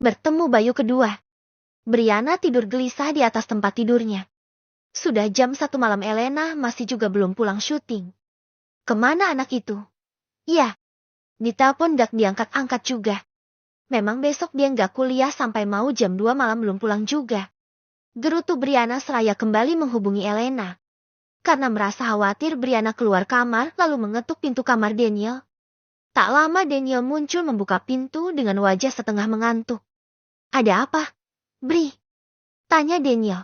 Bertemu Bayu kedua. Brianna tidur gelisah di atas tempat tidurnya. Sudah jam 1 malam, Elena masih juga belum pulang syuting. Kemana anak itu? Ya, ditelepon gak diangkat-angkat juga. Memang besok dia gak kuliah sampai mau jam 2 malam belum pulang juga. Gerutu Brianna seraya kembali menghubungi Elena. Karena merasa khawatir, Brianna keluar kamar lalu mengetuk pintu kamar Daniel. Tak lama Daniel muncul membuka pintu dengan wajah setengah mengantuk. Ada apa, Bri? Tanya Daniel.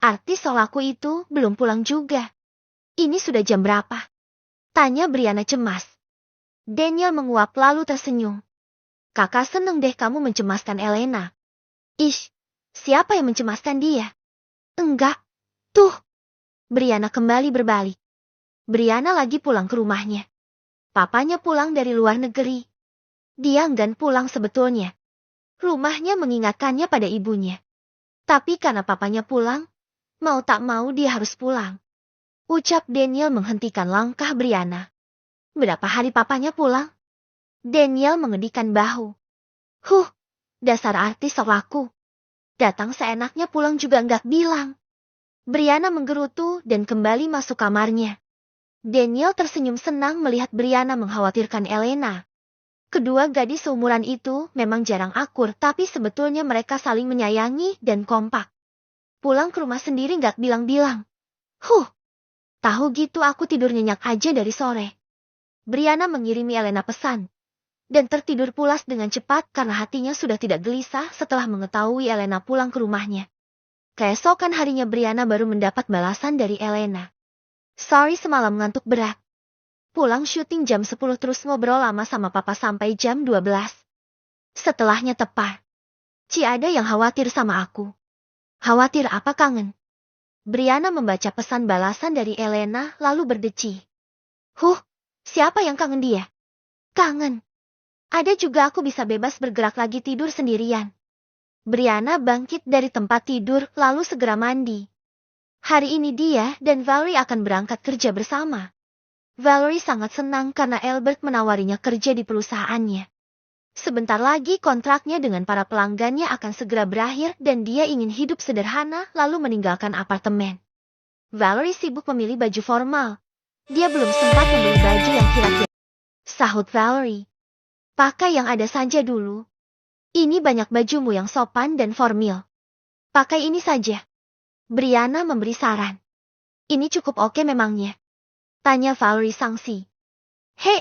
Artis solaku itu belum pulang juga. Ini sudah jam berapa? Tanya Brianna cemas. Daniel menguap lalu tersenyum. Kakak seneng deh kamu mencemaskan Elena. Ish, siapa yang mencemaskan dia? Enggak, tuh. Brianna kembali berbalik. Brianna lagi pulang ke rumahnya. Papanya pulang dari luar negeri. Dia enggan pulang sebetulnya. Rumahnya mengingatkannya pada ibunya. Tapi karena papanya pulang, mau tak mau dia harus pulang. Ucap Daniel menghentikan langkah Brianna. Berapa hari papanya pulang? Daniel mengedikkan bahu. Dasar artis sok laku. Datang seenaknya, pulang juga enggak bilang. Brianna menggerutu dan kembali masuk kamarnya. Daniel tersenyum senang melihat Brianna mengkhawatirkan Elena. Kedua gadis seumuran itu memang jarang akur, tapi sebetulnya mereka saling menyayangi dan kompak. Pulang ke rumah sendiri gak bilang-bilang. Tahu gitu aku tidur nyenyak aja dari sore. Brianna mengirimi Elena pesan. Dan tertidur pulas dengan cepat karena hatinya sudah tidak gelisah setelah mengetahui Elena pulang ke rumahnya. Keesokan harinya Brianna baru mendapat balasan dari Elena. Sorry semalam ngantuk berat. Pulang syuting jam 10 terus ngobrol lama sama papa sampai jam 12. Setelahnya tepar. Ci ada yang khawatir sama aku. Khawatir apa, kangen? Brianna membaca pesan balasan dari Elena lalu berdeci. Siapa yang kangen dia? Kangen. Ada juga aku bisa bebas bergerak lagi tidur sendirian. Brianna bangkit dari tempat tidur lalu segera mandi. Hari ini dia dan Valerie akan berangkat kerja bersama. Valerie sangat senang karena Albert menawarinya kerja di perusahaannya. Sebentar lagi kontraknya dengan para pelanggannya akan segera berakhir dan dia ingin hidup sederhana lalu meninggalkan apartemen. Valerie sibuk memilih baju formal. Dia belum sempat membeli baju yang kira-kira. Sahut Valerie. Pakai yang ada saja dulu. Ini banyak bajumu yang sopan dan formal. Pakai ini saja. Brianna memberi saran. Ini cukup oke memangnya? Tanya Valerie sangsi. Hei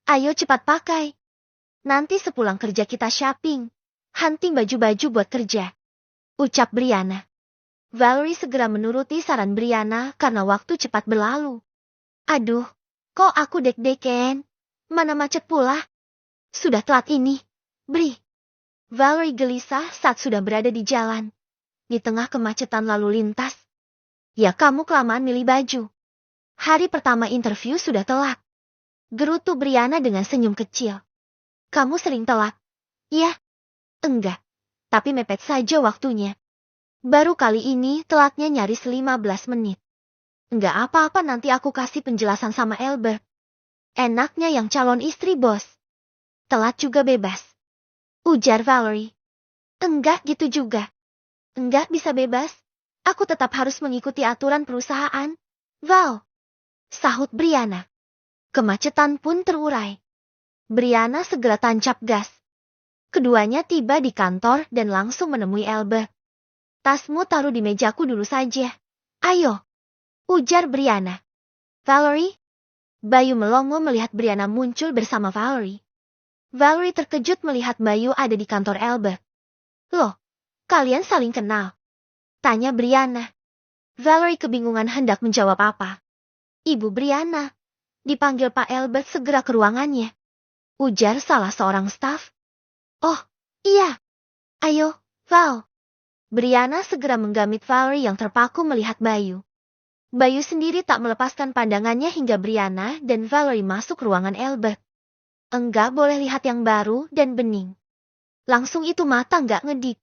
ayo cepat pakai. Nanti sepulang kerja kita shopping. Hunting baju-baju buat kerja. Ucap Brianna. Valerie segera menuruti saran Brianna karena waktu cepat berlalu. Aduh, kok aku deg-degan? Mana macet pula? Sudah telat ini, Bri. Valerie gelisah saat sudah berada di jalan. Di tengah kemacetan lalu lintas. Ya kamu kelamaan milih baju. Hari pertama interview sudah telat. Gerutu Brianna dengan senyum kecil. Kamu sering telat? Ya. Enggak. Tapi mepet saja waktunya. Baru kali ini telatnya nyaris 15 menit. Enggak apa-apa, nanti aku kasih penjelasan sama Albert. Enaknya yang calon istri bos. Telat juga bebas. Ujar Valerie. Enggak gitu juga. Enggak bisa bebas. Aku tetap harus mengikuti aturan perusahaan. Val. Sahut Brianna. Kemacetan pun terurai. Brianna segera tancap gas. Keduanya tiba di kantor dan langsung menemui Albert. Tasmu taruh di mejaku dulu saja. Ayo. Ujar Brianna. Valerie. Bayu melongo melihat Brianna muncul bersama Valerie. Valerie terkejut melihat Bayu ada di kantor Albert. Loh, kalian saling kenal? Tanya Brianna. Valerie kebingungan hendak menjawab apa. Ibu Brianna. Dipanggil Pak Albert segera ke ruangannya. Ujar salah seorang staf. Oh, iya. Ayo, Val. Brianna segera menggamit Valerie yang terpaku melihat Bayu. Bayu sendiri tak melepaskan pandangannya hingga Brianna dan Valerie masuk ruangan Albert. Enggak boleh lihat yang baru dan bening. Langsung itu mata enggak ngedip.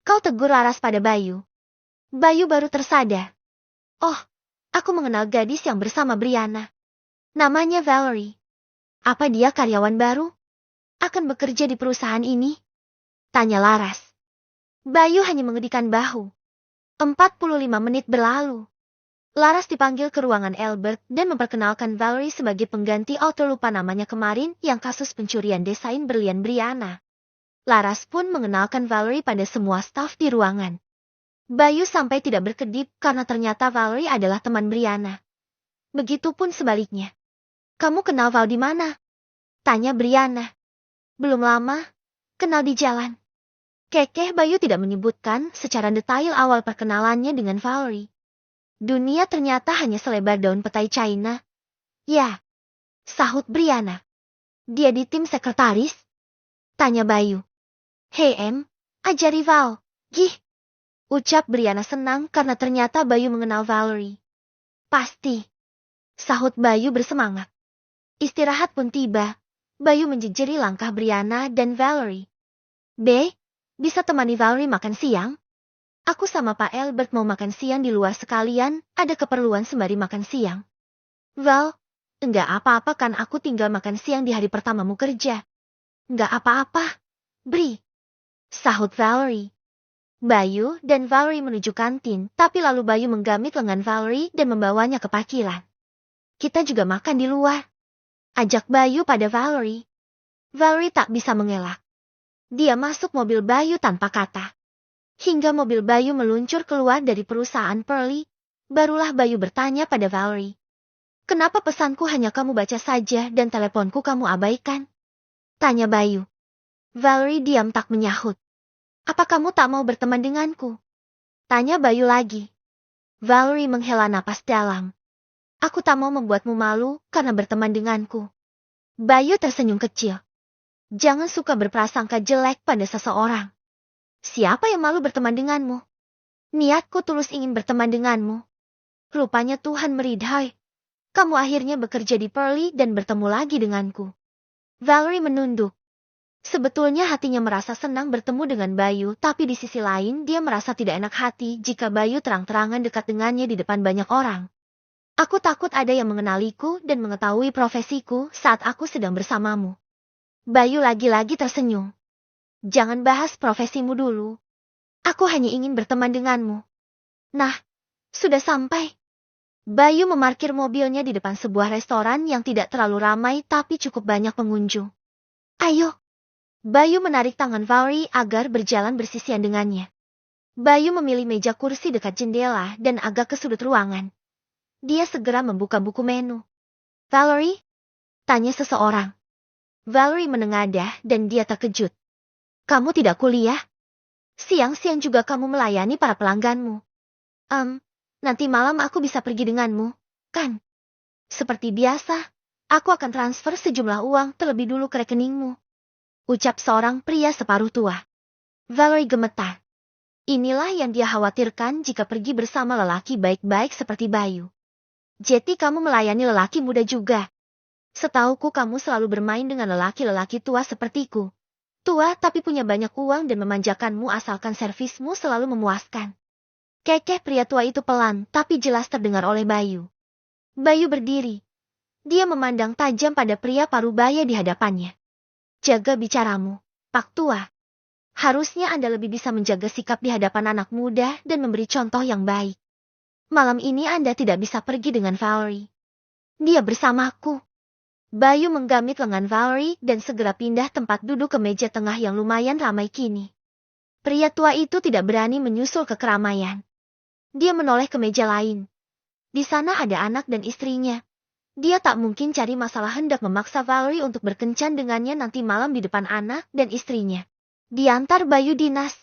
Kau tegur laras pada Bayu. Bayu baru tersadar. Oh, aku mengenal gadis yang bersama Brianna. Namanya Valerie. Apa dia karyawan baru? Akan bekerja di perusahaan ini? Tanya Laras. Bayu hanya mengedikan bahu. 45 menit berlalu. Laras dipanggil ke ruangan Albert dan memperkenalkan Valerie sebagai pengganti lupa namanya kemarin yang kasus pencurian desain berlian Brianna. Laras pun mengenalkan Valerie pada semua staf di ruangan. Bayu sampai tidak berkedip karena ternyata Valerie adalah teman Brianna. Begitupun sebaliknya. Kamu kenal Val di mana? Tanya Brianna. Belum lama, kenal di jalan. Kekeh Bayu tidak menyebutkan secara detail awal perkenalannya dengan Valerie. Dunia ternyata hanya selebar daun petai China. Ya, sahut Brianna. Dia di tim sekretaris? Tanya Bayu. Hei ajari Val, gih. Ucap Brianna senang karena ternyata Bayu mengenal Valerie. Pasti. Sahut Bayu bersemangat. Istirahat pun tiba. Bayu menjejeri langkah Brianna dan Valerie. Bisa temani Valerie makan siang? Aku sama Pak Albert mau makan siang di luar sekalian, ada keperluan sembari makan siang. Val, enggak apa-apa kan aku tinggal makan siang di hari pertamamu kerja. Enggak apa-apa, Bri. Sahut Valerie. Bayu dan Valerie menuju kantin, tapi lalu Bayu menggamit lengan Valerie dan membawanya ke parkiran. Kita juga makan di luar. Ajak Bayu pada Valerie. Valerie tak bisa mengelak. Dia masuk mobil Bayu tanpa kata. Hingga mobil Bayu meluncur keluar dari perusahaan Pearly, barulah Bayu bertanya pada Valerie. Kenapa pesanku hanya kamu baca saja dan teleponku kamu abaikan? Tanya Bayu. Valerie diam tak menyahut. Apa kamu tak mau berteman denganku? Tanya Bayu lagi. Valerie menghela napas dalam. Aku tak mau membuatmu malu karena berteman denganku. Bayu tersenyum kecil. Jangan suka berprasangka jelek pada seseorang. Siapa yang malu berteman denganmu? Niatku tulus ingin berteman denganmu. Rupanya Tuhan meridhai. Kamu akhirnya bekerja di Pearly dan bertemu lagi denganku. Valerie menunduk. Sebetulnya hatinya merasa senang bertemu dengan Bayu, tapi di sisi lain dia merasa tidak enak hati jika Bayu terang-terangan dekat dengannya di depan banyak orang. Aku takut ada yang mengenaliku dan mengetahui profesiku saat aku sedang bersamamu. Bayu lagi-lagi tersenyum. Jangan bahas profesimu dulu. Aku hanya ingin berteman denganmu. Nah, sudah sampai. Bayu memarkir mobilnya di depan sebuah restoran yang tidak terlalu ramai tapi cukup banyak pengunjung. Ayo. Bayu menarik tangan Valerie agar berjalan bersisian dengannya. Bayu memilih meja kursi dekat jendela dan agak ke sudut ruangan. Dia segera membuka buku menu. Valerie? Tanya seseorang. Valerie menengadah dan dia terkejut. Kamu tidak kuliah? Siang-siang juga kamu melayani para pelangganmu. Nanti malam aku bisa pergi denganmu, kan? Seperti biasa, aku akan transfer sejumlah uang terlebih dulu ke rekeningmu. Ucap seorang pria separuh tua. Valerie gemetar. Inilah yang dia khawatirkan jika pergi bersama lelaki baik-baik seperti Bayu. Jadi kamu melayani lelaki muda juga. Setauku kamu selalu bermain dengan lelaki-lelaki tua sepertiku. Tua tapi punya banyak uang dan memanjakanmu asalkan servismu selalu memuaskan. Kekeh pria tua itu pelan tapi jelas terdengar oleh Bayu. Bayu berdiri. Dia memandang tajam pada pria parubaya di hadapannya. Jaga bicaramu, Pak Tua. Harusnya Anda lebih bisa menjaga sikap di hadapan anak muda dan memberi contoh yang baik. Malam ini Anda tidak bisa pergi dengan Valerie. Dia bersamaku. Bayu menggamit lengan Valerie dan segera pindah tempat duduk ke meja tengah yang lumayan ramai kini. Pria tua itu tidak berani menyusul ke keramaian. Dia menoleh ke meja lain. Di sana ada anak dan istrinya. Dia tak mungkin cari masalah hendak memaksa Valerie untuk berkencan dengannya nanti malam di depan anak dan istrinya. Diantar Bayu dinas.